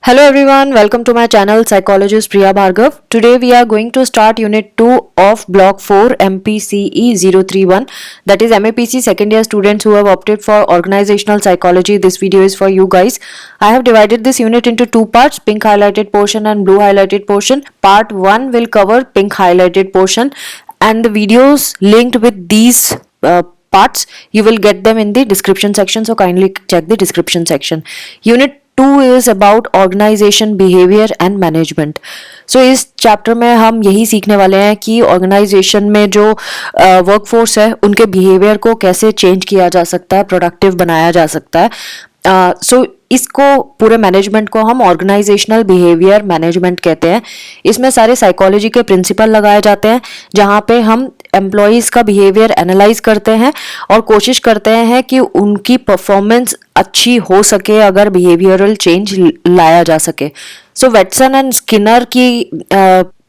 Hello everyone, welcome to my channel Psychologist Priya Bhargav. Today we are going to start Unit 2 of Block 4 MPCE 031, that is MAPC second year students who have opted for Organizational Psychology. This video is for you guys. I have divided this unit into two parts, pink highlighted portion and blue highlighted portion. Part 1 will cover pink highlighted portion and the videos linked with these parts, you will get them in the description section, so kindly check the description section. Unit 2 is about organization behavior and management. So इस chapter में हम यही सीखने वाले हैं कि organisation में जो वर्कफोर्स है उनके बिहेवियर को कैसे चेंज किया जा सकता है, प्रोडक्टिव बनाया जा सकता है. सो इसको पूरे मैनेजमेंट को हम ऑर्गेनाइजेशनल बिहेवियर मैनेजमेंट कहते हैं. इसमें सारे साइकोलॉजी के प्रिंसिपल लगाए जाते हैं जहाँ पे हम एम्प्लॉयज़ का बिहेवियर एनालाइज करते हैं और कोशिश करते हैं कि उनकी परफॉर्मेंस अच्छी हो सके अगर बिहेवियरल चेंज लाया जा सके. सो वेटसन एंड स्किनर की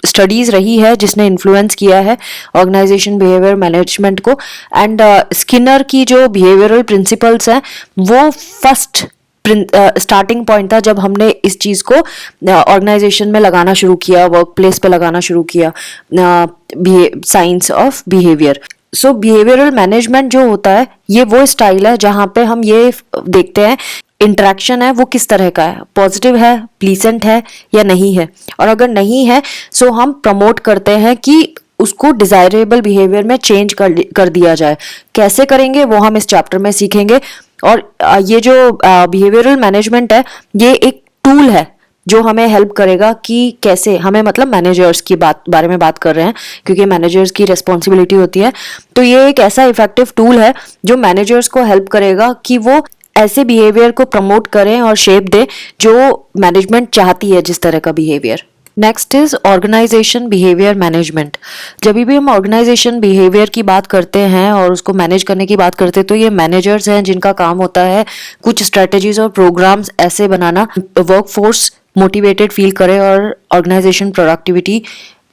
स्टडीज रही है जिसने इन्फ्लुएंस किया है ऑर्गेनाइजेशन बिहेवियर मैनेजमेंट को. एंड स्किनर की जो बिहेवियरल प्रिंसिपल्स हैं वो फर्स्ट स्टार्टिंग पॉइंट था जब हमने इस चीज़ को ऑर्गेनाइजेशन में लगाना शुरू किया, वर्क प्लेस पे लगाना शुरू किया, science of behaviour. So behavioural management जो होता है ये वो स्टाइल है जहाँ पे हम ये देखते हैं इंटरेक्शन है वो किस तरह का है, पॉजिटिव है, प्लीजेंट है या नहीं है. और अगर नहीं है सो हम प्रमोट करते हैं कि उसको डिजायरेबल बिहेवियर में चेंज कर दिया जाए. कैसे करेंगे वो हम इस चैप्टर में सीखेंगे. और ये जो बिहेवियरल मैनेजमेंट है ये एक टूल है जो हमें हेल्प करेगा कि कैसे हमें, मतलब मैनेजर्स की बारे में बात कर रहे हैं क्योंकि मैनेजर्स की रिस्पॉन्सिबिलिटी होती है. तो ये एक ऐसा इफेक्टिव टूल है जो मैनेजर्स को हेल्प करेगा कि वो ऐसे बिहेवियर को प्रमोट करें और शेप दे जो मैनेजमेंट चाहती है, जिस तरह का behaviour. Next is organisation behaviour management. जब भी हम ऑर्गेनाइजेशन बिहेवियर की बात करते हैं और उसको मैनेज करने की बात करते हैं तो ये मैनेजर्स हैं जिनका काम होता है कुछ स्ट्रेटजीज और प्रोग्राम्स ऐसे बनाना वर्कफोर्स मोटिवेटेड फील करे और ऑर्गेनाइजेशन प्रोडक्टिविटी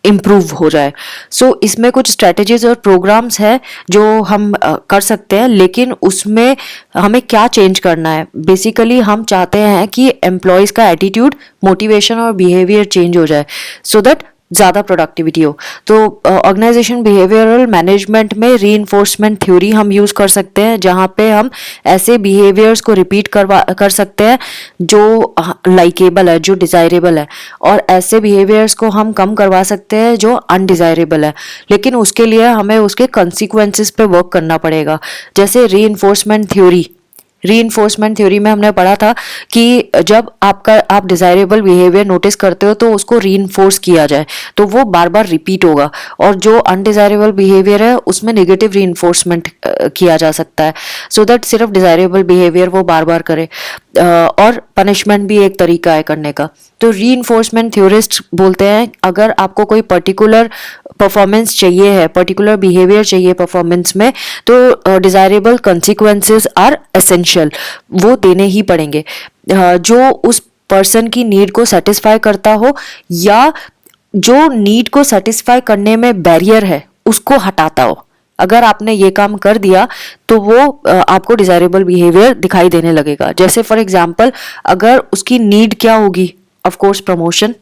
इम्प्रूव हो जाए. सो इसमें कुछ स्ट्रेटजीज और प्रोग्राम्स हैं जो हम कर सकते हैं, लेकिन उसमें हमें क्या चेंज करना है. बेसिकली हम चाहते हैं कि एम्प्लॉयज़ का एटीट्यूड, मोटिवेशन और बिहेवियर चेंज हो जाए सो दैट ज़्यादा प्रोडक्टिविटी हो. तो ऑर्गेनाइजेशन बिहेवियरल मैनेजमेंट में रीइंफोर्समेंट थ्योरी हम यूज़ कर सकते हैं जहाँ पे हम ऐसे बिहेवियर्स को रिपीट कर सकते हैं जो लाइकेबल है, जो डिज़ायरेबल है, और ऐसे बिहेवियर्स को हम कम करवा सकते हैं जो अनडिज़ायरेबल है. लेकिन उसके लिए हमें उसके कंसिक्वेंसेस पे वर्क करना पड़ेगा. जैसे रीइंफोर्समेंट थ्योरी में हमने पढ़ा था कि जब आप डिजायरेबल बिहेवियर नोटिस करते हो तो उसको रीइंफोर्स किया जाए तो वो बार बार रिपीट होगा, और जो अनडिजायरेबल बिहेवियर है उसमें नेगेटिव रीइंफोर्समेंट किया जा सकता है सो दैट सिर्फ डिजायरेबल बिहेवियर वो बार बार करे. और पनिशमेंट भी एक तरीका है करने का. तो रीइंफोर्समेंट थ्योरिस्ट बोलते हैं अगर आपको कोई पर्टिकुलर परफॉर्मेंस चाहिए है, पर्टिकुलर बिहेवियर चाहिए परफॉर्मेंस में, तो डिजायरेबल कंसिक्वेंसेस आर एसेंशियल, वो देने ही पड़ेंगे जो उस पर्सन की नीड को सेटिस्फाई करता हो या जो नीड को सेटिस्फाई करने में बैरियर है उसको हटाता हो. अगर आपने ये काम कर दिया तो वो आपको डिजायरेबल बिहेवियर दिखाई देने लगेगा. जैसे फॉर एग्जांपल अगर उसकी नीड क्या होगी, ऑफ कोर्स प्रमोशन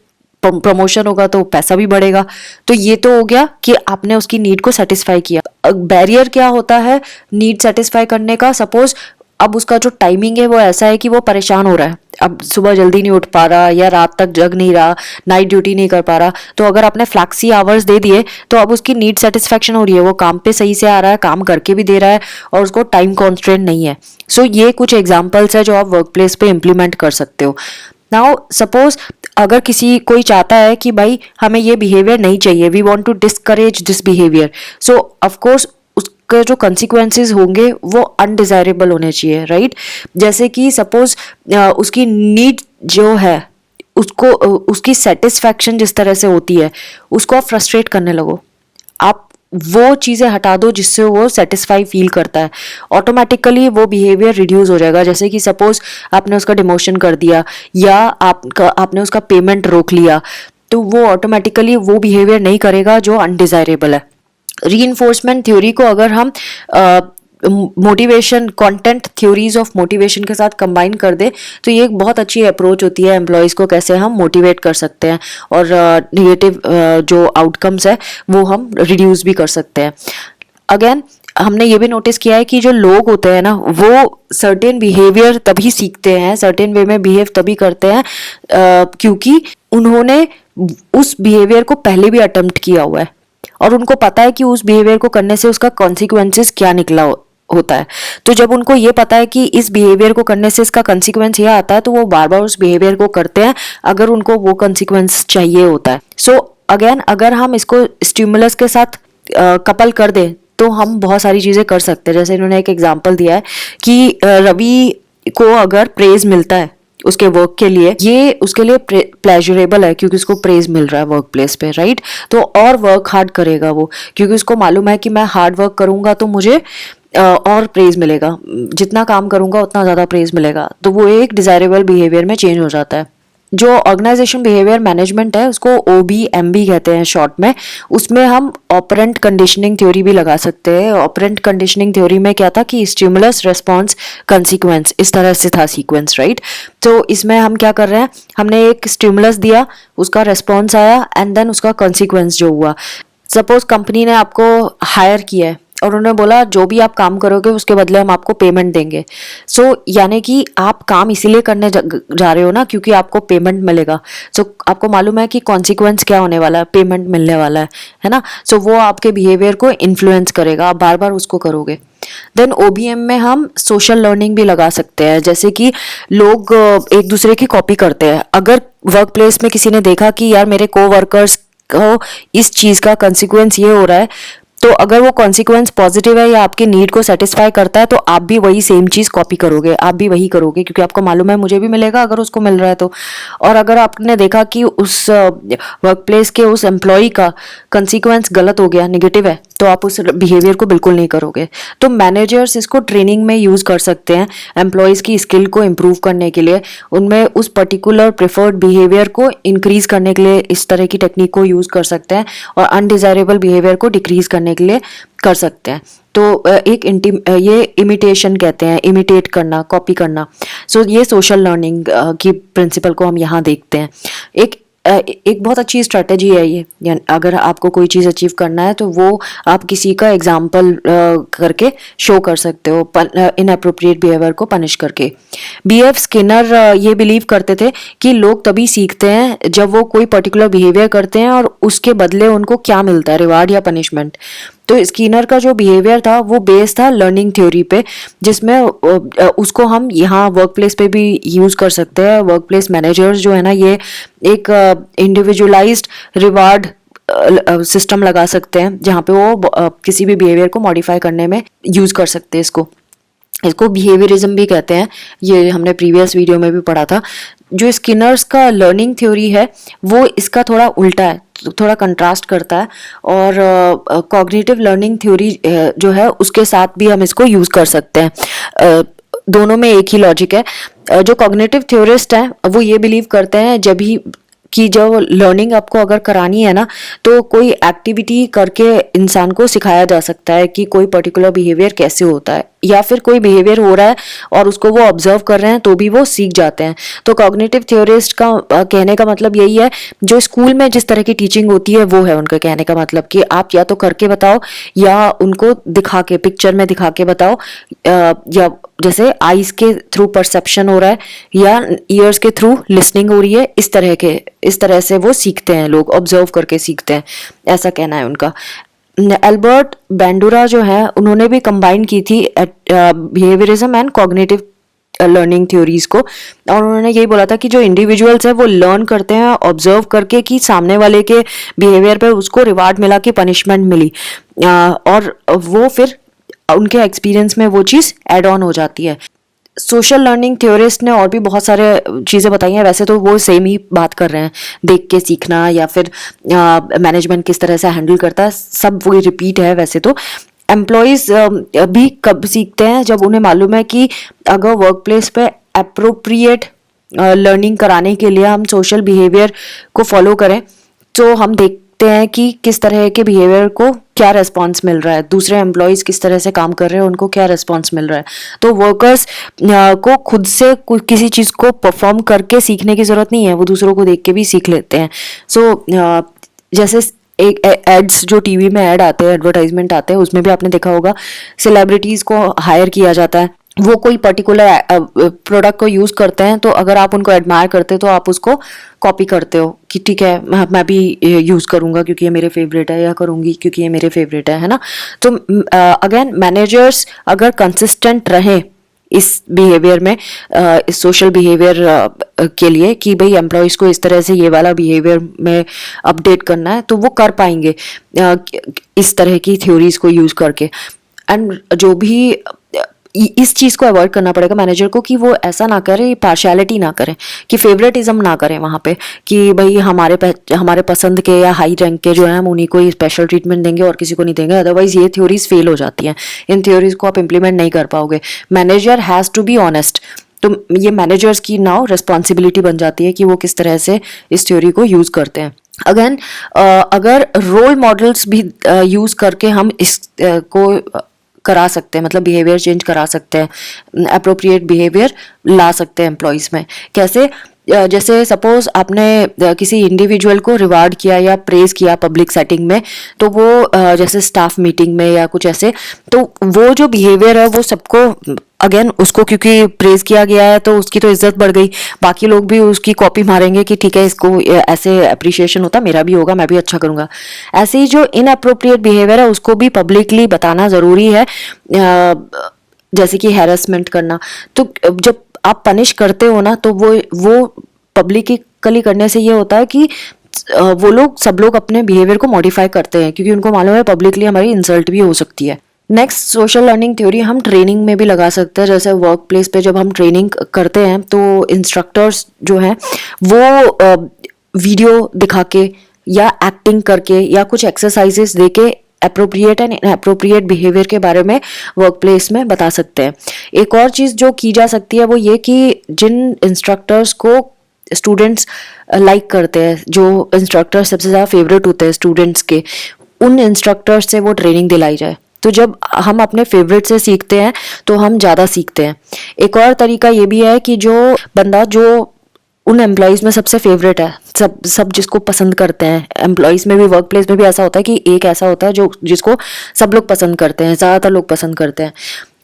होगा तो पैसा भी बढ़ेगा. तो ये तो हो गया कि आपने उसकी नीड को सेटिस्फाई किया. बैरियर क्या होता है नीड सेटिस्फाई करने का? सपोज अब उसका जो टाइमिंग है वो ऐसा है कि वो परेशान हो रहा है, अब सुबह जल्दी नहीं उठ पा रहा या रात तक जग नहीं रहा, नाइट ड्यूटी नहीं कर पा रहा. तो अगर आपने फ्लैक्सी आवर्स दे दिए तो अब उसकी नीड सेटिस्फेक्शन हो रही है, वो काम पे सही से आ रहा है, काम करके भी दे रहा है और उसको टाइम कॉन्स्ट्रेंट नहीं है. सो ये कुछ एग्जाम्पल्स है जो आप वर्क प्लेस पे इम्प्लीमेंट कर सकते हो. नाउ सपोज अगर कोई चाहता है कि भाई हमें ये बिहेवियर नहीं चाहिए, we want to discourage this behaviour, so of course उसके जो कंसिक्वेंसेस होंगे वो अनडिजायरेबल होने चाहिए, राइट. जैसे कि सपोज उसकी नीड जो है उसको उसकी सेटिस्फैक्शन जिस तरह से होती है उसको आप फ्रस्ट्रेट करने लगो, आप वो चीज़ें हटा दो जिससे वो सेटिस्फाई फील करता है, ऑटोमेटिकली वो बिहेवियर रिड्यूस हो जाएगा. जैसे कि सपोज आपने उसका डिमोशन कर दिया या आपने उसका पेमेंट रोक लिया तो वो ऑटोमेटिकली वो बिहेवियर नहीं करेगा जो अनडिजायरेबल है. रीइंफोर्समेंट थ्योरी को अगर हम motivation content theories of motivation के साथ कंबाइन कर दे तो ये एक बहुत अच्छी अप्रोच होती है एम्प्लॉयज़ को कैसे हम मोटिवेट कर सकते हैं और निगेटिव जो आउटकम्स है वो हम रिड्यूस भी कर सकते हैं। अगेन हमने ये भी नोटिस किया है कि जो लोग होते हैं ना वो सर्टेन बिहेवियर तभी सीखते हैं, सर्टेन वे में बिहेव तभी करते हैं क्योंकि उन्होंने उस बिहेवियर को पहले भी अटेम्प्ट किया हुआ है और उनको पता है कि उस बिहेवियर को करने से उसका कॉन्सिक्वेंसेस क्या निकला होता है। तो जब उनको ये पता है कि इस बिहेवियर को करने से इसका कॉन्सिक्वेंस ये आता है तो वो बार बार उस बिहेवियर को करते हैं अगर उनको वो कॉन्सिक्वेंस चाहिए होता है। सो अगेन अगर हम इसको स्टिमुलस के साथ कपल कर दें तो हम बहुत सारी चीज़ें कर सकते हैं। जैसे इन्होंने एक एग्जांपल दिया है कि रवि को अगर प्रेज मिलता है उसके वर्क के लिए, ये उसके लिए प्लेजरेबल है क्योंकि उसको प्रेज मिल रहा है वर्क प्लेस पे, राइट। तो और वर्क हार्ड करेगा वो क्योंकि उसको मालूम है कि मैं हार्ड वर्क करूंगा तो मुझे और प्रेज मिलेगा, जितना काम करूंगा उतना ज़्यादा प्रेज मिलेगा। तो वो एक डिजायरेबल बिहेवियर में चेंज हो जाता है। जो ऑर्गेनाइजेशन बिहेवियर मैनेजमेंट है उसको OBMB कहते हैं शॉर्ट में, उसमें हम ऑपरेंट कंडीशनिंग थ्योरी भी लगा सकते हैं। ऑपरेंट कंडीशनिंग थ्योरी में क्या था कि स्टिमुलस रिस्पॉन्स कंसीक्वेंस, इस तरह से था सीक्वेंस, राइट। तो इसमें हम क्या कर रहे हैं, हमने एक स्टिमुलस दिया, उसका रिस्पॉन्स आया एंड देन उसका कंसीक्वेंस जो हुआ। सपोज कंपनी ने आपको हायर किया है और उन्होंने बोला जो भी आप काम करोगे उसके बदले हम आपको पेमेंट देंगे। सो यानी कि आप काम इसीलिए करने जा रहे हो ना क्योंकि आपको पेमेंट मिलेगा। सो आपको मालूम है कि कॉन्सिक्वेंस क्या होने वाला है, पेमेंट मिलने वाला है ना। सो वो आपके बिहेवियर को इन्फ्लुएंस करेगा, आप बार बार उसको करोगे। देन OBM में हम सोशल लर्निंग भी लगा सकते हैं, जैसे कि लोग एक दूसरे की कॉपी करते हैं। अगर वर्क प्लेस में किसी ने देखा कि यार मेरे कोवर्कर्स को इस चीज़ का कंसिक्वेंस ये हो रहा है, तो अगर वो कॉन्सिक्वेंस पॉजिटिव है या आपके नीड को सेटिस्फाई करता है तो आप भी वही सेम चीज़ कॉपी करोगे, आप भी वही करोगे क्योंकि आपको मालूम है मुझे भी मिलेगा अगर उसको मिल रहा है तो। और अगर आपने देखा कि उस वर्क प्लेस के उस एम्प्लॉय का कॉन्सिक्वेंस गलत हो गया, नेगेटिव है, तो आप उस बिहेवियर को बिल्कुल नहीं करोगे। तो मैनेजर्स इसको ट्रेनिंग में यूज़ कर सकते हैं एम्प्लॉयज़ की स्किल को इम्प्रूव करने के लिए, उनमें उस पर्टिकुलर प्रेफर्ड बिहेवियर को इंक्रीज करने के लिए इस तरह की टेक्निक को यूज़ कर सकते हैं और अनडिजायरेबल बिहेवियर को डिक्रीज करने के लिए कर सकते हैं। तो ये इमिटेशन कहते हैं, इमिटेट करना, कॉपी करना। सो ये सोशल लर्निंग की प्रिंसिपल को हम यहाँ देखते हैं। एक बहुत अच्छी स्ट्रेटेजी है ये, यानी अगर आपको कोई चीज़ अचीव करना है तो वो आप किसी का एग्जाम्पल करके शो कर सकते हो, इनअप्रोप्रिएट बिहेवियर को पनिश करके। BF स्किनर ये बिलीव करते थे कि लोग तभी सीखते हैं जब वो कोई पर्टिकुलर बिहेवियर करते हैं और उसके बदले उनको क्या मिलता है, रिवार्ड या पनिशमेंट। तो स्किनर का जो बिहेवियर था वो बेस था लर्निंग थ्योरी पे, जिसमें उसको हम यहाँ वर्क प्लेस पे भी यूज़ कर सकते हैं। वर्क प्लेस मैनेजर्स जो है ना, ये एक इंडिविजुअलाइज्ड रिवार्ड सिस्टम लगा सकते हैं जहाँ पे वो किसी भी बिहेवियर को मॉडिफाई करने में यूज़ कर सकते हैं। इसको बिहेवियरिज्म भी कहते हैं, ये हमने प्रीवियस वीडियो में भी पढ़ा था। जो स्किनर्स का लर्निंग थ्योरी है वो इसका थोड़ा उल्टा है, थोड़ा कंट्रास्ट करता है और कॉग्निटिव लर्निंग थ्योरी जो है उसके साथ भी हम इसको यूज़ कर सकते हैं। दोनों में एक ही लॉजिक है। जो कॉग्निटिव थ्योरिस्ट हैं वो ये बिलीव करते हैं जब ही कि जो लर्निंग आपको अगर करानी है ना तो कोई एक्टिविटी करके इंसान को सिखाया जा सकता है कि कोई पर्टिकुलर बिहेवियर कैसे होता है, या फिर कोई बिहेवियर हो रहा है और उसको वो ऑब्जर्व कर रहे हैं तो भी वो सीख जाते हैं। तो कॉग्निटिव थ्योरिस्ट का कहने का मतलब यही है, जो स्कूल में जिस तरह की टीचिंग होती है वो है उनका कहने का मतलब कि आप या तो करके बताओ या उनको दिखा के, पिक्चर में दिखा के बताओ, या जैसे आईज के थ्रू परसेप्शन हो रहा है या ईयर्स के थ्रू लिसनिंग हो रही है, इस तरह से वो सीखते हैं, लोग ऑब्जर्व करके सीखते हैं, ऐसा कहना है उनका। एल्बर्ट बैंडुरा जो है उन्होंने भी कंबाइन की थी behaviourism and cognitive learning theories को, और उन्होंने यही बोला था कि जो इंडिविजुअल्स है वो लर्न करते हैं ऑब्जर्व करके कि सामने वाले के बिहेवियर पे उसको रिवार्ड मिला कि पनिशमेंट मिली, और वो फिर उनके एक्सपीरियंस में वो चीज़ एड ऑन हो जाती है। सोशल लर्निंग थ्योरिस्ट ने और भी बहुत सारे चीज़ें बताई हैं, वैसे तो वो सेम ही बात कर रहे हैं, देख के सीखना या फिर मैनेजमेंट किस तरह से हैंडल करता है, सब वही रिपीट है। वैसे तो एम्प्लॉयज़ भी कब सीखते हैं, जब उन्हें मालूम है कि अगर वर्क प्लेस पे अप्रोप्रिएट लर्निंग कराने के लिए हम सोशल बिहेवियर को फॉलो करें तो हम देखते हैं कि किस तरह के बिहेवियर को क्या रेस्पॉन्स मिल रहा है, दूसरे एम्प्लॉयज़ किस तरह से काम कर रहे हैं, उनको क्या रेस्पॉन्स मिल रहा है। तो वर्कर्स को खुद से किसी चीज़ को परफॉर्म करके सीखने की ज़रूरत नहीं है, वो दूसरों को देख के भी सीख लेते हैं। सो जैसे एक एड्स जो टीवी में ऐड आते हैं, एडवर्टाइजमेंट आते हैं, उसमें भी आपने देखा होगा सेलिब्रिटीज़ को हायर किया जाता है, वो कोई पर्टिकुलर प्रोडक्ट को यूज़ करते हैं, तो अगर आप उनको एडमायर करते हो तो आप उसको कॉपी करते हो कि ठीक है मैं भी यूज़ करूँगा क्योंकि ये मेरे फेवरेट है, या करूँगी क्योंकि ये मेरे फेवरेट है ना। तो अगेन मैनेजर्स अगर कंसिस्टेंट रहें इस बिहेवियर में, इस सोशल बिहेवियर के लिए कि भाई एम्प्लॉयज़ को इस तरह से ये वाला बिहेवियर में अपडेट करना है, तो वो कर पाएंगे इस तरह की थ्योरीज को यूज़ करके। एंड जो भी इस चीज़ को अवॉइड करना पड़ेगा मैनेजर को कि वो ऐसा ना करे, पार्शियलिटी ना करें, कि फेवरेटिज्म ना करें वहाँ पे कि भाई हमारे पसंद के या हाई रैंक के जो है हम उन्हीं को ही स्पेशल ट्रीटमेंट देंगे और किसी को नहीं देंगे। अदरवाइज ये थ्योरीज फेल हो जाती हैं, इन थ्योरीज को आप इम्प्लीमेंट नहीं कर पाओगे। Manager has to be honest. तो ये मैनेजर्स की नाउ रिस्पॉन्सिबिलिटी बन जाती है कि वो किस तरह से इस थ्योरी को यूज़ करते हैं। अगेन अगर रोल मॉडल्स भी यूज़ करके हम इस को करा सकते हैं, मतलब बिहेवियर चेंज करा सकते हैं, अप्रोप्रिएट बिहेवियर ला सकते हैं एम्प्लॉयज़ में। कैसे? जैसे सपोज आपने किसी इंडिविजुअल को रिवार्ड किया या प्रेज किया पब्लिक सेटिंग में, तो वो जैसे स्टाफ मीटिंग में या कुछ ऐसे, तो वो जो बिहेवियर है वो सबको अगेन उसको क्योंकि प्रेज किया गया है तो उसकी तो इज्जत बढ़ गई, बाकी लोग भी उसकी कॉपी मारेंगे कि ठीक है इसको ऐसे अप्रिशिएशन होता, मेरा भी होगा, मैं भी अच्छा करूँगा। ऐसे ही जो इनअप्रोप्रिएट बिहेवियर है उसको भी पब्लिकली बताना ज़रूरी है, जैसे कि हैरेसमेंट करना। तो जब आप पनिश करते हो ना, तो वो पब्लिकली करने से ये होता है कि वो सब लोग अपने बिहेवियर को मॉडिफाई करते हैं, क्योंकि उनको मालूम है पब्लिकली हमारी इंसल्ट भी हो सकती है। नेक्स्ट, सोशल लर्निंग थ्योरी हम ट्रेनिंग में भी लगा सकते हैं। जैसे वर्क प्लेस पे जब हम ट्रेनिंग करते हैं तो इंस्ट्रक्टर्स जो हैं वो वीडियो दिखा के या एक्टिंग करके या कुछ एक्सरसाइजेस दे के अप्रोप्रिएट एंड इनअप्रोप्रिएट बिहेवियर के बारे में वर्क प्लेस में बता सकते हैं। एक और चीज़ जो की जा सकती है वो ये कि जिन इंस्ट्रक्टर्स को स्टूडेंट्स लाइक करते हैं, जो इंस्ट्रक्टर सबसे ज़्यादा फेवरेट होते हैं स्टूडेंट्स के, उन इंस्ट्रक्टर्स से वो ट्रेनिंग दिलाई जाए। तो जब हम अपने फेवरेट से सीखते हैं तो हम ज़्यादा सीखते हैं। एक और तरीका ये भी है कि जो बंदा जो उन एम्प्लॉयज़ में सबसे फेवरेट है, सब जिसको पसंद करते हैं, एम्प्लॉयज़ में भी वर्क प्लेस में भी ऐसा होता है कि एक ऐसा होता है जो जिसको सब लोग पसंद करते हैं, ज़्यादातर लोग पसंद करते हैं।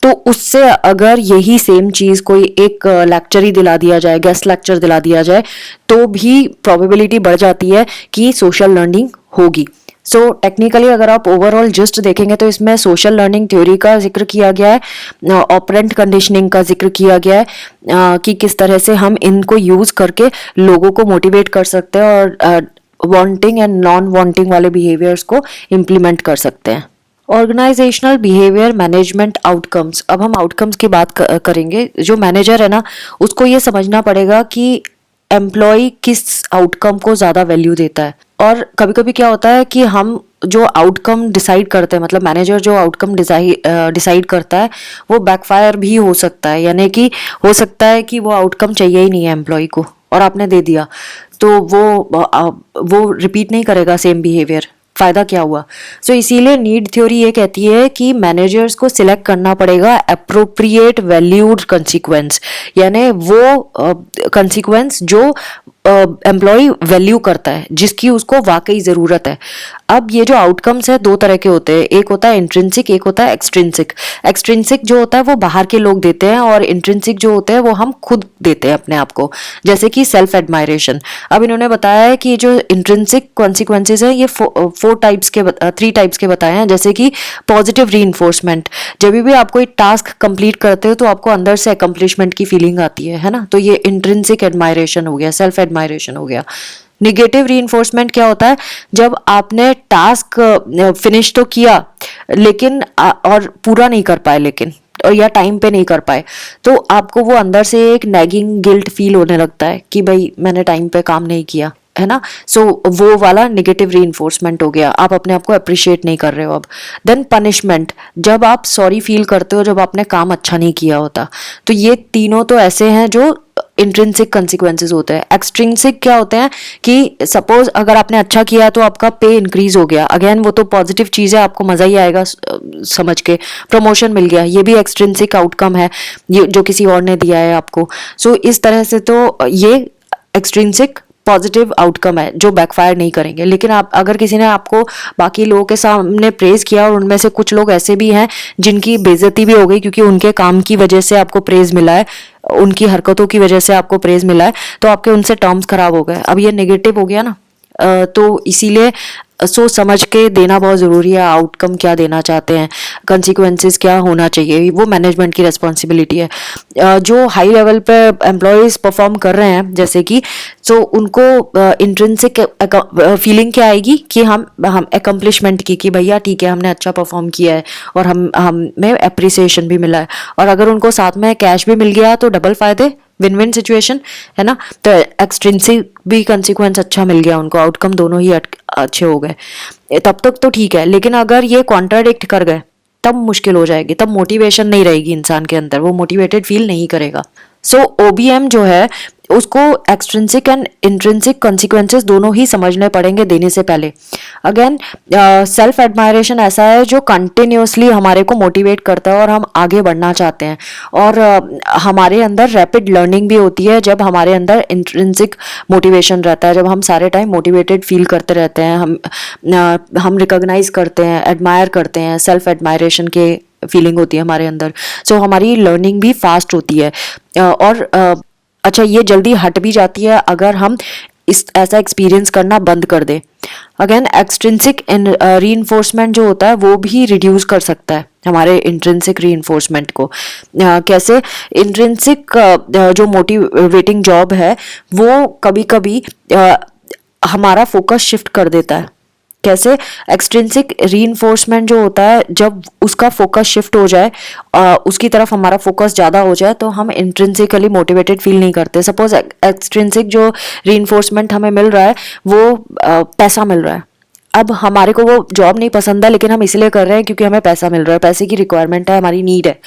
तो उससे अगर यही सेम चीज़ कोई एक लेक्चर ही दिला दिया जाए, गेस्ट लेक्चर दिला दिया जाए, तो भी प्रोबेबिलिटी बढ़ जाती है कि सोशल लर्निंग होगी। सो टेक्निकली अगर आप ओवरऑल जस्ट देखेंगे तो इसमें सोशल लर्निंग थ्योरी का जिक्र किया गया है, ऑपरेंट कंडीशनिंग का जिक्र किया गया है कि किस तरह से हम इनको यूज़ करके लोगों को मोटिवेट कर सकते हैं और वांटिंग एंड नॉन वांटिंग वाले बिहेवियर्स को इम्प्लीमेंट कर सकते हैं। Organisational behaviour management outcomes. अब हम आउटकम्स की बात करेंगे। जो मैनेजर है ना, उसको ये समझना पड़ेगा कि एम्प्लॉय किस आउटकम को ज़्यादा वैल्यू देता है। और कभी कभी क्या होता है कि हम जो आउटकम डिसाइड करते हैं, मतलब मैनेजर जो आउटकम डिसाइड करता है वो बैकफायर भी हो सकता है, यानी कि हो सकता है कि वो आउटकम चाहिए ही नहीं है एम्प्लॉय को और आपने दे दिया, तो वो रिपीट नहीं करेगा सेम बिहेवियर, फ़ायदा क्या हुआ। सो इसीलिए नीड थ्योरी ये कहती है कि मैनेजर्स को सिलेक्ट करना पड़ेगा अप्रोप्रिएट वैल्यूड कंसिक्वेंस, यानी वो कंसिक्वेंस जो एम्प्लॉय वैल्यू करता है, जिसकी उसको वाकई ज़रूरत है। अब ये जो आउटकम्स है दो तरह के होते हैं, एक होता है इंट्रिंसिक, एक होता है एक्सट्रिंसिक। एक्सट्रिंसिक जो होता है वो बाहर के लोग देते हैं और इंट्रिंसिक जो होते हैं वो हम खुद देते हैं अपने आप को, जैसे कि सेल्फ एडमायरेशन। अब इन्होंने बताया है कि जो इंट्रिंसिक कॉन्सिक्वेंसेज है ये थ्री टाइप्स के बताए हैं, जैसे कि पॉजिटिव रीइंफोर्समेंट। जब भी आप कोई टास्क कंप्लीट करते हो तो आपको अंदर से अकम्प्लिशमेंट की फीलिंग आती है ना, तो ये इंट्रिंसिक एडमायरेशन हो गया, सेल्फ एडमायरेशन हो गया। निगेटिव रीइंफोर्समेंट क्या होता है? जब आपने टास्क फिनिश तो किया लेकिन और पूरा नहीं कर पाए, लेकिन और या टाइम पे नहीं कर पाए, तो आपको वो अंदर से एक नैगिंग गिल्ट फील होने लगता है कि भाई मैंने टाइम पे काम नहीं किया, है ना। सो वो वाला नेगेटिव रीइंफोर्समेंट हो गया, आप अपने आप को अप्रिशिएट नहीं कर रहे हो अब। देन पनिशमेंट, जब आप सॉरी फील करते हो जब आपने काम अच्छा नहीं किया होता। तो ये तीनों तो ऐसे हैं जो इंट्रिंसिक कंसिक्वेंसेस होते हैं। एक्सट्रिंसिक क्या होते हैं कि सपोज अगर आपने अच्छा किया तो आपका पे इंक्रीज हो गया, अगेन वो तो पॉजिटिव चीज़ है, आपको मज़ा ही आएगा समझ के, प्रमोशन मिल गया, ये भी एक्सट्रिंसिक आउटकम है, ये जो किसी और ने दिया है आपको। सो इस तरह से तो ये एक्सट्रिंसिक पॉजिटिव आउटकम है जो बैकफायर नहीं करेंगे। लेकिन आप अगर किसी ने आपको बाकी लोगों के सामने प्रेज किया और उनमें से कुछ लोग ऐसे भी हैं जिनकी बेइज्जती भी हो गई क्योंकि उनके काम की वजह से आपको प्रेज मिला है, उनकी हरकतों की वजह से आपको प्रेज मिला है, तो आपके उनसे टर्म्स खराब हो गए, अब ये नेगेटिव हो गया ना। तो इसीलिए सोच समझ के देना बहुत ज़रूरी है, आउटकम क्या देना चाहते हैं, कंसिक्वेंसेस क्या होना चाहिए, वो मैनेजमेंट की रिस्पॉन्सिबिलिटी है। जो हाई लेवल पे एम्प्लॉयज़ परफॉर्म कर रहे हैं जैसे कि, सो उनको इंट्रिंसिक फीलिंग क्या आएगी कि हम एकम्प्लिशमेंट की, कि भैया ठीक है हमने अच्छा परफॉर्म किया है और हमें अप्रिसिएशन भी मिला है, और अगर उनको साथ में कैश भी मिल गया तो डबल फायदे, विन विन सिचुएशन है ना। तो एक्सट्रिंसिक भी कंसिक्वेंस अच्छा मिल गया उनको, आउटकम दोनों ही अच्छे हो गए, तब तक तो ठीक है। लेकिन अगर ये कॉन्ट्राडिक्ट कर गए तब मुश्किल हो जाएगी, तब मोटिवेशन नहीं रहेगी इंसान के अंदर, वो मोटिवेटेड फील नहीं करेगा। सो ओबीएम जो है उसको एक्सट्रिंसिक एंड इंट्रिंसिक कॉन्सिक्वेंसेस दोनों ही समझने पड़ेंगे देने से पहले। अगेन सेल्फ एडमायरेशन ऐसा है जो कंटिन्यूसली हमारे को मोटिवेट करता है और हम आगे बढ़ना चाहते हैं, और हमारे अंदर रैपिड लर्निंग भी होती है जब हमारे अंदर इंट्रिंसिक मोटिवेशन रहता है, जब हम सारे टाइम मोटिवेटेड फील करते रहते हैं, हम रिकॉग्नाइज करते हैं, एडमायर करते हैं, सेल्फ एडमायरेशन के फीलिंग होती है हमारे अंदर। सो हमारी लर्निंग भी फास्ट होती है, और अच्छा ये जल्दी हट भी जाती है अगर हम इस ऐसा एक्सपीरियंस करना बंद कर दें। अगेन एक्सट्रिंसिक रीइंफोर्समेंट जो होता है वो भी रिड्यूस कर सकता है हमारे इंट्रिंसिक रीइंफोर्समेंट को। कैसे? इंट्रिंसिक जो मोटिवेटिंग जॉब है वो कभी कभी हमारा फोकस शिफ्ट कर देता है। कैसे? एक्सट्रिंसिक रीइंफोर्समेंट जो होता है जब उसका फोकस शिफ्ट हो जाए, उसकी तरफ हमारा फोकस ज़्यादा हो जाए, तो हम इंट्रिंसिकली मोटिवेटेड फील नहीं करते। सपोज एक्सट्रिंसिक जो रीइंफोर्समेंट हमें मिल रहा है वो पैसा मिल रहा है, अब हमारे को वो जॉब नहीं पसंद है लेकिन हम इसलिए कर रहे हैं क्योंकि हमें पैसा मिल रहा है, पैसे की रिक्वायरमेंट है, हमारी नीड है,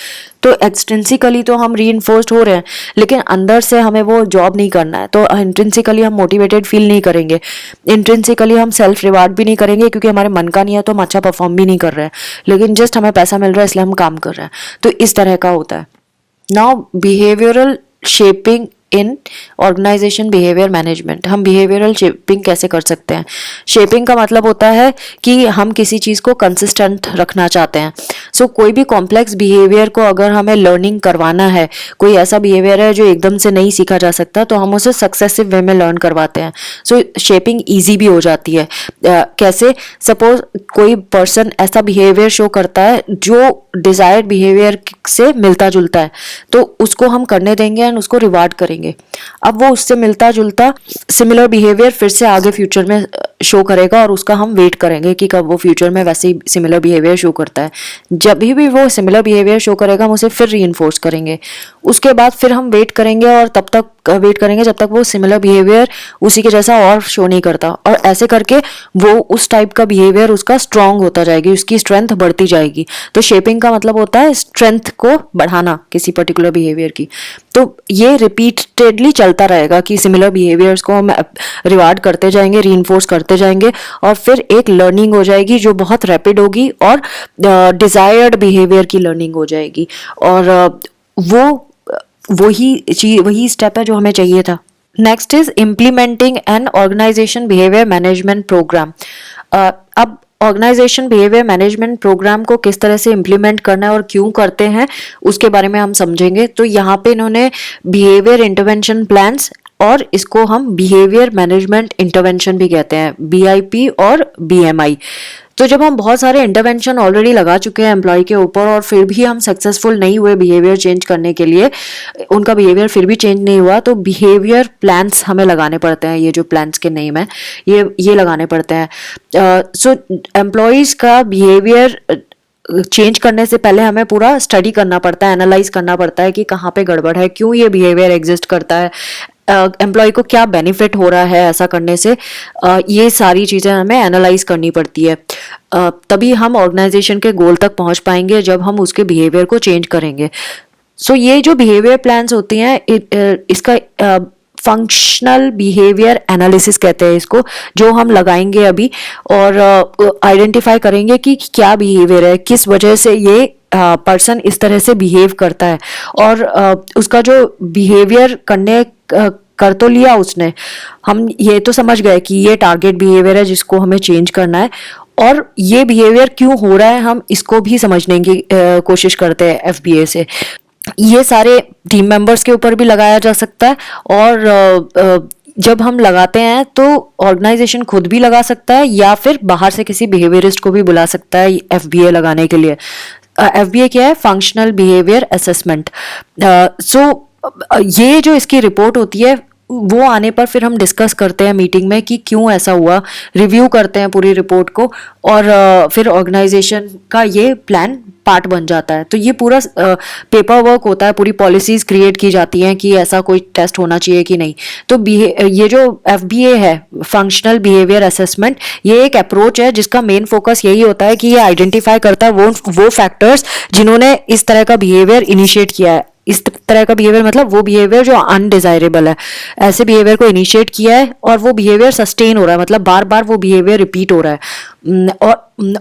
तो एक्सट्रिंसिकली तो हम रीइंफोर्स्ड हो रहे हैं लेकिन अंदर से हमें वो जॉब नहीं करना है, तो इंट्रिंसिकली हम मोटिवेटेड फील नहीं करेंगे, इंट्रिंसिकली हम सेल्फ रिवार्ड भी नहीं करेंगे क्योंकि हमारे मन का नहीं है, तो हम अच्छा परफॉर्म भी नहीं कर रहे हैं, लेकिन जस्ट हमें पैसा मिल रहा है इसलिए हम काम कर रहे हैं। तो इस तरह का होता है। नाउ बिहेवियरल शेपिंग इन ऑर्गेनाइजेशन बिहेवियर मैनेजमेंट। हम बिहेवियरल शेपिंग कैसे कर सकते हैं? शेपिंग का मतलब होता है कि हम किसी चीज़ को कंसिस्टेंट रखना चाहते हैं। सो कोई भी कॉम्प्लेक्स बिहेवियर को अगर हमें लर्निंग करवाना है, कोई ऐसा बिहेवियर है जो एकदम से नहीं सीखा जा सकता, तो हम उसे सक्सेसिव वे में लर्न करवाते हैं। सो शेपिंग ईजी भी हो जाती है। कैसे? सपोज कोई पर्सन ऐसा बिहेवियर शो करता है जो डिजायर्ड बिहेवियर से मिलता जुलता है, तो उसको हम करने देंगे एंड उसको रिवार्ड करेंगे। अब वो उससे मिलता जुलता सिमिलर बिहेवियर फिर से आगे फ्यूचर में शो करेगा और उसका हम वेट करेंगे कि कब वो फ्यूचर में वैसे ही सिमिलर बिहेवियर शो करता है। जब भी वो सिमिलर बिहेवियर शो करेगा हम उसे फिर रीइंफोर्स करेंगे, उसके बाद फिर हम वेट करेंगे और तब तक वेट करेंगे जब तक वो सिमिलर बिहेवियर उसी के जैसा और शो नहीं करता, और ऐसे करके वो उस टाइप का बिहेवियर उसका स्ट्रांग होता जाएगी, उसकी स्ट्रेंथ बढ़ती जाएगी। तो शेपिंग का मतलब होता है स्ट्रेंथ को बढ़ाना किसी पर्टिकुलर बिहेवियर की। तो ये रिपीटेडली चलता रहेगा कि सिमिलर बिहेवियर्स को हम रिवार्ड करते जाएंगे, रीइंफोर्स करते जाएंगे, और फिर एक लर्निंग हो जाएगी जो बहुत रैपिड होगी और डिजायर्ड बिहेवियर की लर्निंग हो जाएगी, और वही स्टेप है जो हमें चाहिए था। Next is implementing an organisation behaviour management programme. अब ऑर्गेनाइजेशन बिहेवियर मैनेजमेंट प्रोग्राम को किस तरह से इम्प्लीमेंट करना है और क्यों करते हैं उसके बारे में हम समझेंगे। तो यहाँ पे इन्होंने बिहेवियर इंटरवेंशन प्लान्स, और इसको हम बिहेवियर मैनेजमेंट इंटरवेंशन भी कहते हैं, BIP और BMI। तो जब हम बहुत सारे इंटरवेंशन ऑलरेडी लगा चुके हैं एम्प्लॉय के ऊपर और फिर भी हम सक्सेसफुल नहीं हुए बिहेवियर चेंज करने के लिए, उनका बिहेवियर फिर भी चेंज नहीं हुआ, तो बिहेवियर प्लान्स हमें लगाने पड़ते हैं। ये जो प्लान्स के नेम है ये लगाने पड़ते हैं। सो एम्प्लॉयज़ का बिहेवियर चेंज करने से पहले हमें पूरा स्टडी करना पड़ता है, एनालाइज करना पड़ता है कि कहाँ पे गड़बड़ है, क्यों ये बिहेवियर एग्जिस्ट करता है, एम्प्लॉय को क्या बेनिफिट हो रहा है ऐसा करने से। ये सारी चीज़ें हमें एनालाइज करनी पड़ती है, तभी हम ऑर्गेनाइजेशन के गोल तक पहुंच पाएंगे जब हम उसके बिहेवियर को चेंज करेंगे। सो ये जो बिहेवियर प्लान्स होती हैं, इसका फंक्शनल बिहेवियर एनालिसिस कहते हैं इसको, जो हम लगाएंगे अभी और आइडेंटिफाई करेंगे कि क्या बिहेवियर है, किस वजह से ये पर्सन इस तरह से बिहेव करता है, और उसका जो बिहेवियर कर तो लिया उसने, हम ये तो समझ गए कि ये टारगेट बिहेवियर है जिसको हमें चेंज करना है, और ये बिहेवियर क्यों हो रहा है हम इसको भी समझने की कोशिश करते हैं एफबीए से। ये सारे टीम मेंबर्स के ऊपर भी लगाया जा सकता है, और जब हम लगाते हैं तो ऑर्गेनाइजेशन खुद भी लगा सकता है या फिर बाहर से किसी बिहेवियरिस्ट को भी बुला सकता है एफबीए लगाने के लिए। एफबीए क्या है? Functional behaviour assessment. सो ये जो इसकी रिपोर्ट होती है वो आने पर फिर हम डिस्कस करते हैं मीटिंग में कि क्यों ऐसा हुआ, रिव्यू करते हैं पूरी रिपोर्ट को, और फिर ऑर्गेनाइजेशन का ये प्लान पार्ट बन जाता है। तो ये पूरा पेपर वर्क होता है, पूरी पॉलिसीज क्रिएट की जाती हैं कि ऐसा कोई टेस्ट होना चाहिए कि नहीं। तो ये जो एफबीए है, फंक्शनल बिहेवियर असेसमेंट, ये एक अप्रोच है जिसका मेन फोकस यही होता है कि ये आइडेंटिफाई करता है वो फैक्टर्स जिन्होंने इस तरह का बिहेवियर इनिशिएट किया है। इस तरह का बिहेवियर मतलब वो बिहेवियर जो अनडिजायरेबल है, ऐसे बिहेवियर को इनिशिएट किया है और वो बिहेवियर सस्टेन हो रहा है, मतलब बार बार वो बिहेवियर रिपीट हो रहा है,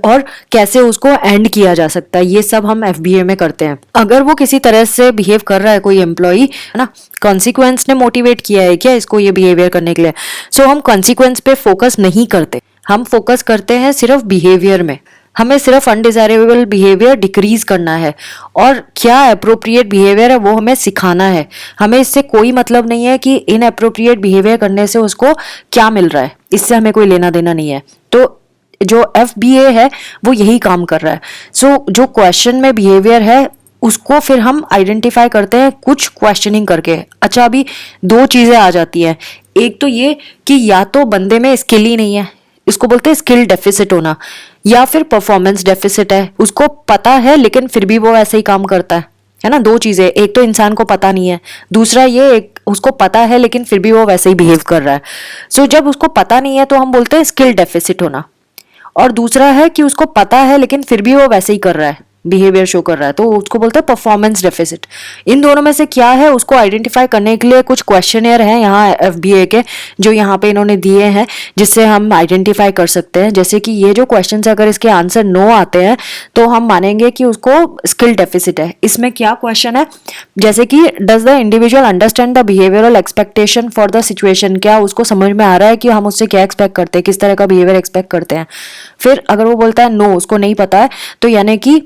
और कैसे उसको एंड किया जा सकता है, ये सब हम एफबीए में करते हैं। अगर वो किसी तरह से बिहेव कर रहा है कोई एम्प्लॉई, है ना, कॉन्सिक्वेंस ने मोटिवेट किया है क्या इसको ये बिहेवियर करने के लिए, सो हम कॉन्सिक्वेंस पे फोकस नहीं करते, हम फोकस करते हैं सिर्फ बिहेवियर में। हमें सिर्फ अनडिजायरेबल बिहेवियर डिक्रीज करना है, और क्या अप्रोप्रिएट बिहेवियर है वो हमें सिखाना है। हमें इससे कोई मतलब नहीं है कि इनअप्रोप्रिएट बिहेवियर करने से उसको क्या मिल रहा है, इससे हमें कोई लेना देना नहीं है। तो जो एफबीए है वो यही काम कर रहा है। सो जो क्वेश्चन में बिहेवियर है उसको फिर हम आइडेंटिफाई करते हैं कुछ क्वेश्चनिंग करके। अच्छा, अभी दो चीजें आ जाती हैं, एक तो ये कि या तो बंदे में स्किल ही नहीं है, इसको बोलते हैं स्किल डेफिसिट होना, या फिर परफॉर्मेंस डेफिसिट है, उसको पता है लेकिन फिर भी वो ऐसे ही काम करता है ना। दो चीजें, एक तो इंसान को पता नहीं है, दूसरा ये एक उसको पता है लेकिन फिर भी वो वैसे ही बिहेव कर रहा है। सो जब उसको पता नहीं है तो हम बोलते हैं स्किल डेफिसिट होना, और दूसरा है कि उसको पता है लेकिन फिर भी वो वैसे ही कर रहा है, बिहेवियर शो कर रहा है, तो उसको बोलते हैं परफॉर्मेंस डेफिसिट। इन दोनों में से क्या है उसको आइडेंटिफाई करने के लिए कुछ क्वेश्चनियर हैं यहाँ एफबीए के, जो यहाँ पे इन्होंने दिए हैं, जिससे हम आइडेंटिफाई कर सकते हैं। जैसे कि ये जो क्वेश्चन अगर इसके आंसर नो आते हैं तो हम मानेंगे कि उसको स्किल डेफिसिट है। इसमें क्या क्वेश्चन है, जैसे कि does the individual understand the behavioural expectation for the situation, क्या उसको समझ में आ रहा है कि हम उससे क्या एक्सपेक्ट करते हैं, किस तरह का बिहेवियर एक्सपेक्ट करते हैं। फिर अगर वो बोलता है नो, उसको नहीं पता है, तो यानी कि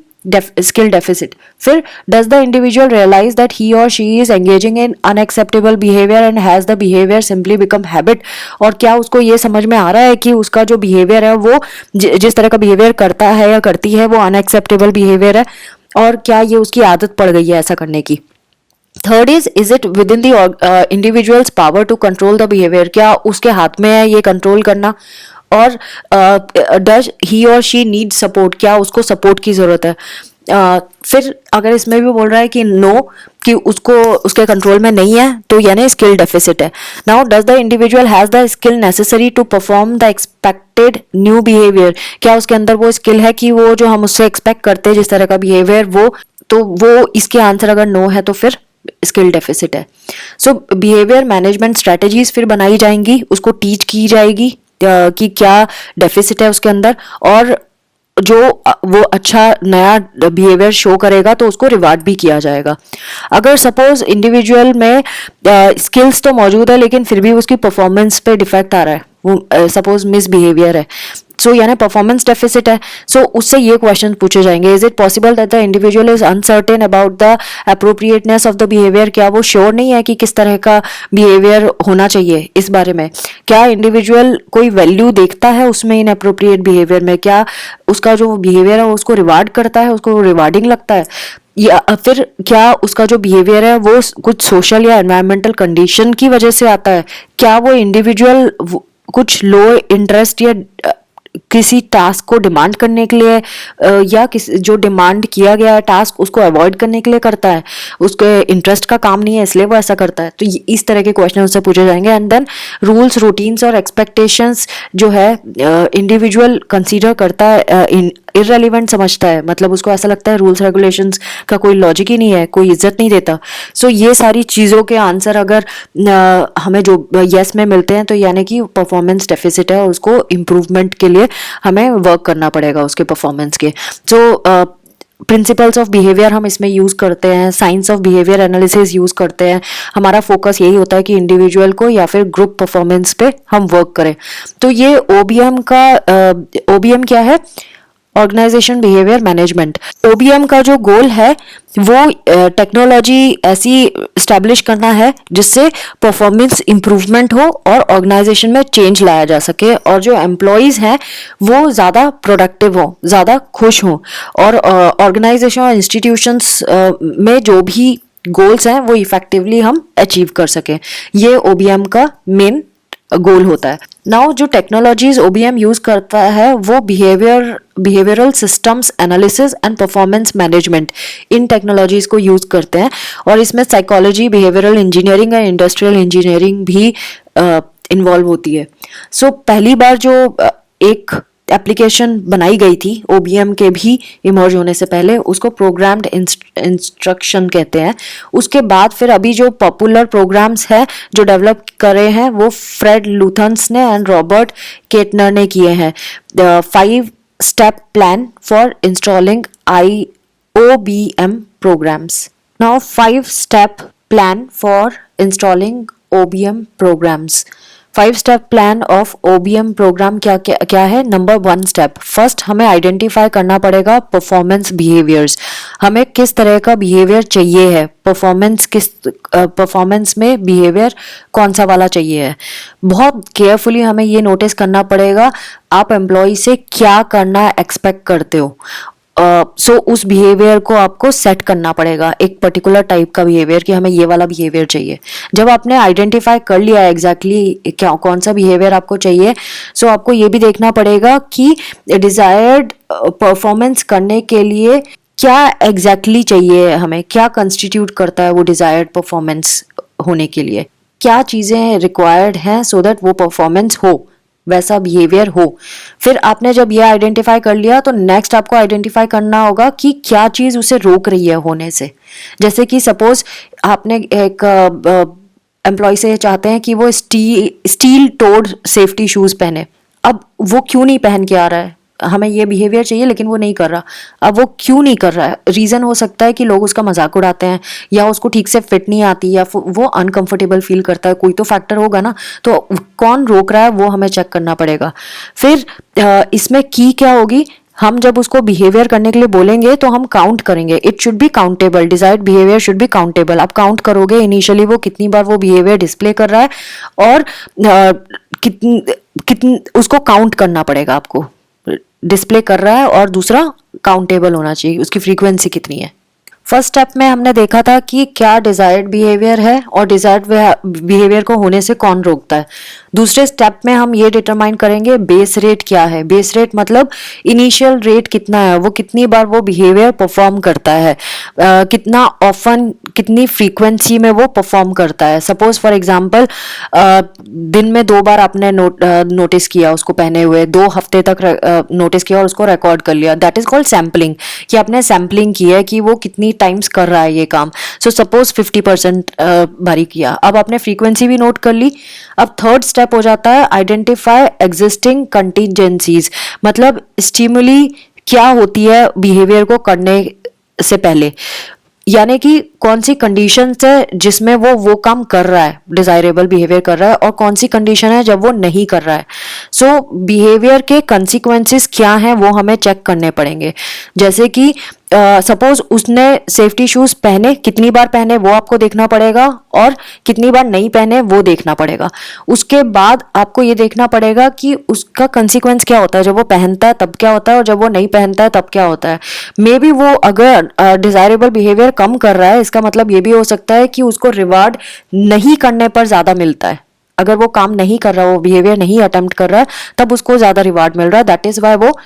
skill deficit। फिर does the individual realize that he or she is engaging in unacceptable behavior and has the behavior simply become habit, और क्या उसको ये समझ में आ रहा है कि उसका जो बिहेवियर है वो जिस तरह का बिहेवियर करता है या करती है वो अनएक्सेप्टेबल बिहेवियर है, और क्या ये उसकी आदत पड़ गई है ऐसा करने की। Third is it within the individual's power to control the behaviour, क्या उसके हाथ में है ये कंट्रोल करना, और डज ही और शी नीड सपोर्ट, क्या उसको सपोर्ट की जरूरत है। फिर अगर इसमें भी बोल रहा है कि नो, कि उसको उसके कंट्रोल में नहीं है, तो यानी स्किल डेफिसिट है। Now does the individual has the skill necessary to perform the expected new behaviour, क्या उसके अंदर वो स्किल है कि वो जो हम उससे एक्सपेक्ट करते हैं जिस तरह का बिहेवियर वो इसके आंसर अगर नो है तो फिर स्किल डेफिसिट है। सो बिहेवियर मैनेजमेंट स्ट्रेटेजीज फिर बनाई जाएंगी, उसको टीच की जाएगी कि क्या डेफिसिट है उसके अंदर, और जो वो अच्छा नया बिहेवियर शो करेगा तो उसको रिवार्ड भी किया जाएगा। अगर सपोज इंडिविजुअल में स्किल्स तो मौजूद है लेकिन फिर भी उसकी परफॉर्मेंस पे डिफेक्ट आ रहा है, वो सपोज मिस बिहेवियर है, सो यानी परफॉर्मेंस डेफिसिट है, सो उससे ये क्वेश्चन पूछे जाएंगे, is it possible that the individual is uncertain about the appropriateness of the behaviour, क्या वो श्योर नहीं है कि किस तरह का बिहेवियर होना चाहिए इस बारे में, क्या इंडिविजुअल कोई वैल्यू देखता है उसमें इन अप्रोप्रिएट बिहेवियर में, क्या उसका जो बिहेवियर है उसको रिवार्ड करता है, उसको रिवार्डिंग लगता है, या फिर क्या उसका जो बिहेवियर है वो कुछ सोशल या एनवायरमेंटल कंडीशन की वजह से आता है, क्या वो इंडिविजुअल कुछ लो इंटरेस्ट या किसी टास्क को डिमांड करने के लिए या जो डिमांड किया गया है टास्क उसको अवॉइड करने के लिए करता है, उसके इंटरेस्ट का काम नहीं है इसलिए वो ऐसा करता है। तो इस तरह के क्वेश्चन उससे पूछे जाएंगे। एंड देन रूल्स, रूटीन्स और एक्सपेक्टेशंस जो है इंडिविजुअल कंसीडर करता है इररेलेवेंट समझता है, मतलब उसको ऐसा लगता है रूल्स रेगुलेशंस का कोई लॉजिक ही नहीं है, कोई इज्जत नहीं देता। सो ये सारी चीज़ों के आंसर अगर हमें जो यस में मिलते हैं तो यानी कि परफॉर्मेंस डेफिसिट है और उसको इम्प्रूवमेंट के लिए हमें वर्क करना पड़ेगा उसके परफॉर्मेंस के। सो प्रिंसिपल्स ऑफ बिहेवियर हम इसमें यूज़ करते हैं, science of behaviour analysis use करते हैं। हमारा फोकस यही होता है कि इंडिविजुअल को या फिर ग्रुप परफॉर्मेंस पे हम वर्क करें। तो ये ओबीएम का ओबीएम क्या है? Organisation behaviour management. ओबीएम का जो गोल है वो टेक्नोलॉजी ऐसी स्टैब्लिश करना है जिससे परफॉर्मेंस इम्प्रूवमेंट हो और ऑर्गेनाइजेशन में चेंज लाया जा सके और जो एम्प्लॉयज़ हैं वो ज़्यादा प्रोडक्टिव हो, ज़्यादा खुश हों और ऑर्गेनाइजेशन और इंस्टीट्यूशंस में जो भी गोल्स हैं वो इफेक्टिवली हम अचीव कर सकें। ये ओबीएम का मेन गोल होता है। नाउ जो टेक्नोलॉजीज ओबीएम यूज करता है वो behavioural systems analysis and performance management, in technologies को यूज करते हैं और इसमें साइकोलॉजी, बिहेवियरल इंजीनियरिंग और इंडस्ट्रियल इंजीनियरिंग भी इन्वॉल्व होती है। सो पहली बार जो एक एप्लीकेशन बनाई गई थी ओबीएम के भी इमर्ज होने से पहले, उसको प्रोग्राम्ड इंस्ट्रक्शन कहते हैं। उसके बाद फिर अभी जो पॉपुलर प्रोग्राम्स हैं जो डेवलप करे हैं वो फ्रेड लुथन्स ने एंड रॉबर्ट केटनर ने किए हैं। 5 step plan for installing OBM programs. Now 5 step plan for installing OBM programs. 5 step plan of OBM program क्या है? नंबर 1 स्टेप, फर्स्ट हमें आइडेंटिफाई करना पड़ेगा परफॉर्मेंस बिहेवियर्स। हमें किस तरह का बिहेवियर चाहिए है, परफॉर्मेंस में बिहेवियर कौन सा वाला चाहिए है। बहुत केयरफुली हमें ये नोटिस करना पड़ेगा आप एम्प्लॉय से क्या करना एक्सपेक्ट करते हो। सो उस बिहेवियर को आपको सेट करना पड़ेगा, एक पर्टिकुलर टाइप का बिहेवियर कि हमें ये वाला बिहेवियर चाहिए। जब आपने आइडेंटिफाई कर लिया एग्जैक्टली क्या कौन सा बिहेवियर आपको चाहिए, सो आपको ये भी देखना पड़ेगा कि डिजायर्ड परफॉर्मेंस करने के लिए क्या एग्जैक्टली चाहिए, हमें क्या कंस्टिट्यूट करता है वो डिजायर्ड परफॉर्मेंस होने के लिए, क्या चीज़ें रिक्वायर्ड हैं सो दैट वो परफॉर्मेंस हो, वैसा बिहेवियर हो। फिर आपने जब ये आइडेंटिफाई कर लिया तो नेक्स्ट आपको आइडेंटिफाई करना होगा कि क्या चीज़ उसे रोक रही है होने से। जैसे कि सपोज आपने एक एम्प्लॉय से चाहते हैं कि वो स्टील टोड सेफ्टी शूज़ पहने, अब वो क्यों नहीं पहन के आ रहा है, हमें ये बिहेवियर चाहिए लेकिन वो नहीं कर रहा। अब वो क्यों नहीं कर रहा है, रीज़न हो सकता है कि लोग उसका मजाक उड़ाते हैं या उसको ठीक से फिट नहीं आती या वो अनकंफर्टेबल फील करता है, कोई तो फैक्टर होगा ना। तो कौन रोक रहा है वो हमें चेक करना पड़ेगा। फिर इसमें की क्या होगी, हम जब उसको बिहेवियर करने के लिए बोलेंगे तो हम काउंट करेंगे। It should be countable, desired behaviour should be countable. आप काउंट करोगे इनिशियली वो कितनी बार वो बिहेवियर डिस्प्ले कर रहा है और कितनी उसको काउंट करना पड़ेगा, आपको डिस्प्ले कर रहा है और दूसरा काउंटेबल होना चाहिए, उसकी फ्रीक्वेंसी कितनी है। फर्स्ट स्टेप में हमने देखा था कि क्या डिजायर्ड बिहेवियर है और डिजायर्ड बिहेवियर को होने से कौन रोकता है। दूसरे स्टेप में हम ये डिटरमाइन करेंगे बेस रेट क्या है। बेस रेट मतलब इनिशियल रेट कितना है, वो कितनी बार वो बिहेवियर परफॉर्म करता है, कितना ऑफन, कितनी फ्रीक्वेंसी में वो परफॉर्म करता है। सपोज फॉर एग्जांपल दिन में 2 बार आपने नोटिस किया उसको पहने हुए, 2 हफ्ते तक नोटिस किया और उसको रिकॉर्ड कर लिया, दैट इज कॉल्ड सैम्पलिंग, कि आपने सैम्पलिंग की है कि वो कितनी टाइम्स कर रहा है ये काम। सो सपोज 50% बारी किया, अब आपने फ्रीक्वेंसी भी नोट कर ली। अब थर्ड स्टेप हो जाता है आइडेंटिफाई एग्जिस्टिंग कंटीजेंसीज, मतलब स्टिमुली क्या होती है बिहेवियर को करने से पहले, यानी कि कौन सी कंडीशन है जिसमें वो काम कर रहा है, डिजायरेबल बिहेवियर कर रहा है, और कौन सी कंडीशन है जब वो नहीं कर रहा है। सो बिहेवियर के कंसिक्वेंसेस क्या हैं वो हमें चेक करने पड़ेंगे। जैसे कि सपोज उसने सेफ्टी शूज पहने, कितनी बार पहने वो आपको देखना पड़ेगा और कितनी बार नहीं पहने वो देखना पड़ेगा। उसके बाद आपको ये देखना पड़ेगा कि उसका कंसिक्वेंस क्या होता है, जब वो पहनता है तब क्या होता है और जब वो नहीं पहनता है तब क्या होता है। मे बी वो अगर डिजायरेबल बिहेवियर कम कर रहा है, इसका मतलब ये भी हो सकता है कि उसको रिवार्ड नहीं करने पर ज्यादा मिलता है। अगर वो काम नहीं कर रहा, वो बिहेवियर नहीं अटेम्प्ट कर रहा है, तब उसको ज्यादा रिवार्ड मिल रहा है, दैट इज वाई वो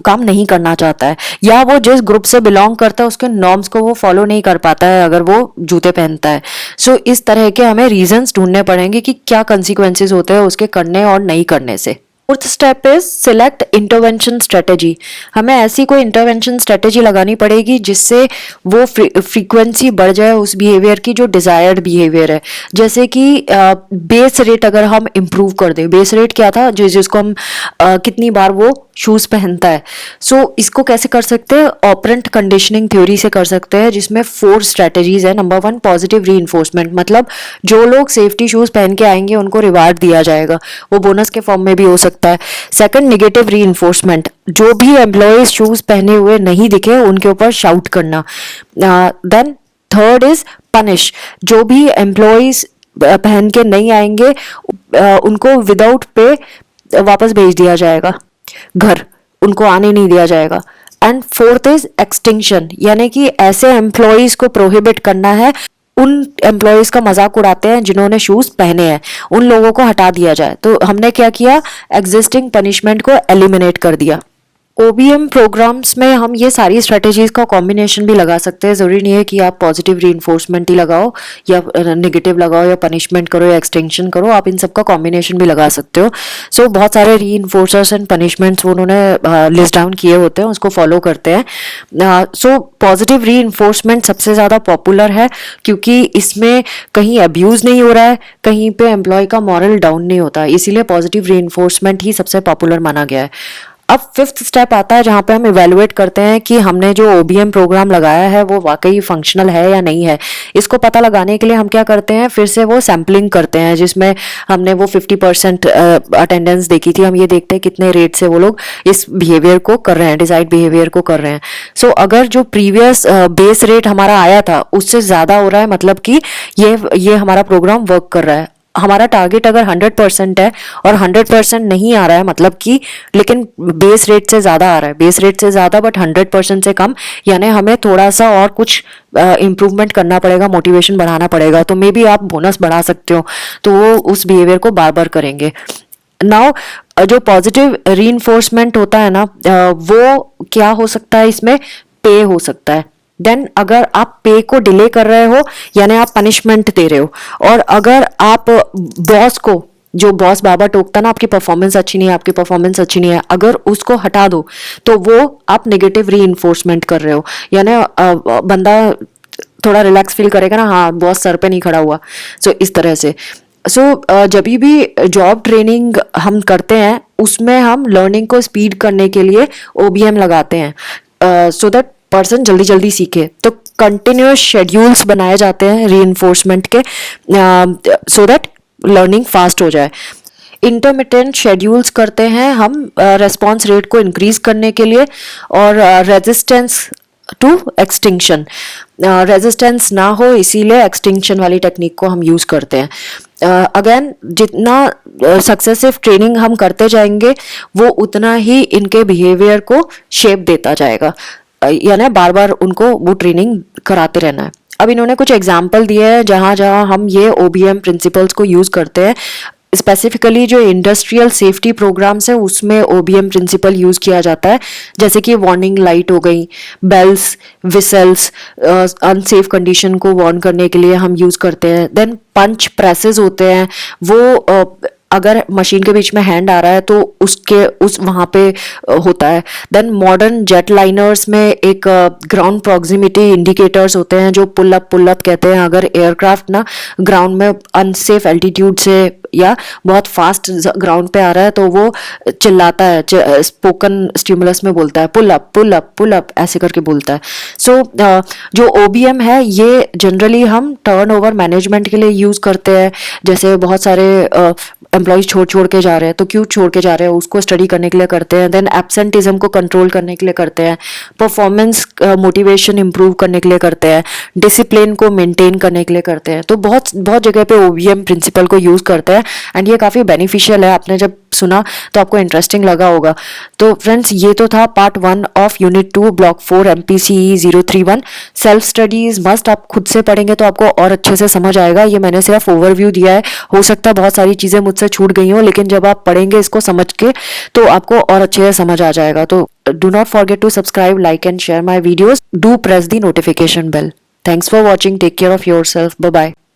काम नहीं करना चाहता है। या वो जिस ग्रुप से बिलोंग करता है उसके नॉर्म्स को वो फॉलो नहीं कर पाता है अगर वो जूते पहनता है। सो इस तरह के हमें रीजंस ढूंढने पड़ेंगे कि क्या कंसिक्वेंसेस होते हैं उसके करने और नहीं करने से। Fourth step is select intervention strategy. हमें ऐसी कोई इंटरवेंशन स्ट्रेटेजी लगानी पड़ेगी जिससे वो फ्रीक्वेंसी बढ़ जाए उस बिहेवियर की जो डिजायर्ड बिहेवियर है। जैसे कि बेस रेट अगर हम इम्प्रूव कर दें, बेस रेट क्या था जिसको हम कितनी बार वो शूज पहनता है। सो इसको कैसे कर सकते हैं, ऑपरेंट कंडीशनिंग थ्योरी से कर सकते हैं, जिसमें 4 स्ट्रेटेजीज है। नंबर 1 पॉजिटिव रीइंफोर्समेंट, मतलब जो लोग सेफ्टी शूज पहन के आएंगे उनको रिवार्ड दिया जाएगा, वो बोनस के फॉर्म में भी हो सकता है। सेकंड नेगेटिव रीइंफोर्समेंट, जो भी एम्प्लॉयज शूज पहने हुए नहीं दिखे उनके ऊपर शाउट करना। देन थर्ड इज पनिश, जो भी एम्प्लॉयज पहन के नहीं आएंगे उनको विदाउट पे वापस भेज दिया जाएगा घर, उनको आने नहीं दिया जाएगा। एंड फोर्थ इज एक्सटिंक्शन, यानी कि ऐसे एम्प्लॉयज को प्रोहिबिट करना है, उन एम्प्लॉयज का मजाक उड़ाते हैं जिन्होंने शूज पहने हैं, उन लोगों को हटा दिया जाए। तो हमने क्या किया, एग्जिस्टिंग पनिशमेंट को एलिमिनेट कर दिया। OBM प्रोग्राम्स में हम ये सारी स्ट्रेटेजीज का कॉम्बिनेशन भी लगा सकते हैं। जरूरी नहीं है कि आप पॉजिटिव रीइंफोर्समेंट ही लगाओ या नेगेटिव लगाओ या पनिशमेंट करो या एक्सटेंशन करो, आप इन सब का कॉम्बिनेशन भी लगा सकते हो। सो बहुत सारे रीइंफोर्सर्स एंड पनिशमेंट्स उन्होंने लिस्ट डाउन किए होते हैं, उसको फॉलो करते हैं। सो पॉजिटिव रीइंफोर्समेंट सबसे ज़्यादा पॉपुलर है क्योंकि इसमें कहीं अब्यूज़ नहीं हो रहा है, कहीं पे एम्प्लॉय का मॉरल डाउन नहीं होता, इसीलिए पॉजिटिव रीइंफोर्समेंट ही सबसे पॉपुलर माना गया है। अब फिफ्थ स्टेप आता है जहाँ पे हम इवेलुएट करते हैं कि हमने जो OBM प्रोग्राम लगाया है वो वाकई फंक्शनल है या नहीं है। इसको पता लगाने के लिए हम क्या करते हैं, फिर से वो सैम्पलिंग करते हैं, जिसमें हमने वो 50% अटेंडेंस देखी थी। हम ये देखते हैं कितने रेट से वो लोग इस बिहेवियर को कर रहे हैं, डिजाइड बिहेवियर को कर रहे हैं। सो अगर जो प्रीवियस बेस रेट हमारा आया था उससे ज़्यादा हो रहा है, मतलब कि ये हमारा प्रोग्राम वर्क कर रहा है। हमारा टारगेट अगर 100% है और 100% नहीं आ रहा है, मतलब कि लेकिन बेस रेट से ज़्यादा आ रहा है, बेस रेट से ज़्यादा बट 100% से कम, यानी हमें थोड़ा सा और कुछ इम्प्रूवमेंट करना पड़ेगा, मोटिवेशन बढ़ाना पड़ेगा। तो मे बी आप बोनस बढ़ा सकते हो, तो वो उस बिहेवियर को बार बार करेंगे। नाउ जो पॉजिटिव रीइंफोर्समेंट होता है ना, वो क्या हो सकता है, इसमें पे हो सकता है। देन अगर आप पे को डिले कर रहे हो यानी आप पनिशमेंट दे रहे हो, और अगर आप बॉस को, जो बॉस बाबा टोकता ना आपकी परफॉर्मेंस अच्छी नहीं है, आपकी परफॉर्मेंस अच्छी नहीं है, अगर उसको हटा दो तो वो आप नेगेटिव रीइंफोर्समेंट कर रहे हो, यानी बंदा थोड़ा रिलैक्स फील करेगा ना, हाँ बॉस सर पे नहीं खड़ा हुआ। सो इस तरह से जब भी जॉब ट्रेनिंग हम करते हैं उसमें हम लर्निंग को स्पीड करने के लिए OBM लगाते हैं, सो दैट पर्सन जल्दी जल्दी सीखे। तो कंटिन्यूअस शेड्यूल्स बनाए जाते हैं रीइंफोर्समेंट के, सो दैट लर्निंग फास्ट हो जाए। इंटरमिटेंट शेड्यूल्स करते हैं हम रेस्पॉन्स रेट को इंक्रीज करने के लिए, और रेजिस्टेंस टू एक्सटिंक्शन, रेजिस्टेंस ना हो इसीलिए एक्सटिंक्शन वाली टेक्निक को हम यूज करते हैं। अगेन जितना सक्सेसिव ट्रेनिंग हम करते जाएंगे वो उतना ही इनके बिहेवियर को शेप देता जाएगा, यानी बार बार उनको वो ट्रेनिंग कराते रहना है। अब इन्होंने कुछ एग्जाम्पल दिए हैं जहाँ जहाँ हम ये OBM प्रिंसिपल्स को यूज करते हैं। स्पेसिफिकली जो इंडस्ट्रियल सेफ्टी प्रोग्राम्स है उसमें OBM प्रिंसिपल यूज किया जाता है, जैसे कि वार्निंग लाइट हो गई, बेल्स, विसल्स, अनसेफ कंडीशन को वार्न करने के लिए हम यूज करते हैं। देन पंच प्रेसेस होते हैं, वो अगर मशीन के बीच में हैंड आ रहा है तो उस वहाँ पे होता है। देन मॉडर्न जेट लाइनर्स में एक ग्राउंड प्रॉक्सिमिटी इंडिकेटर्स होते हैं जो पुल अप कहते हैं। अगर एयरक्राफ्ट ना ग्राउंड में अनसेफ एल्टीट्यूड से या बहुत फास्ट ग्राउंड पे आ रहा है तो वो चिल्लाता है, स्पोकन स्टिमुलस में बोलता है पुल अप ऐसे करके बोलता है। सो जो OBM है ये जनरली हम टर्नओवर मैनेजमेंट के लिए यूज करते हैं। जैसे बहुत सारे एम्प्लॉयज छोड़ के जा रहे हैं, तो क्यों छोड़ के जा रहे हैं उसको स्टडी करने के लिए करते हैं। देन एब्सेंटिज्म को कंट्रोल करने के लिए करते हैं, परफॉर्मेंस मोटिवेशन इंप्रूव करने के लिए करते हैं, डिसिप्लिन को मेंटेन करने के लिए करते हैं। तो बहुत जगह पे OBM प्रिंसिपल को यूज करते हैं एंड ये काफ़ी बेनिफिशियल है। आपने जब सुना तो आपको इंटरेस्टिंग लगा होगा। तो फ्रेंड्स ये तो था part 1 of unit 2 block 4 MPCE 031। Self studies must, आप खुद से पढ़ेंगे तो आपको और अच्छे से समझ आएगा। ये मैंने सिर्फ ओवरव्यू दिया है, हो सकता है बहुत सारी चीज़ें मुझसे छूट गई हो, लेकिन जब आप पढ़ेंगे इसको समझ के तो आपको और अच्छे से समझ आ जाएगा। तो do not forget to subscribe, like and share my videos, do press the notification bell. Thanks for watching. Take care of yourself. Bye bye.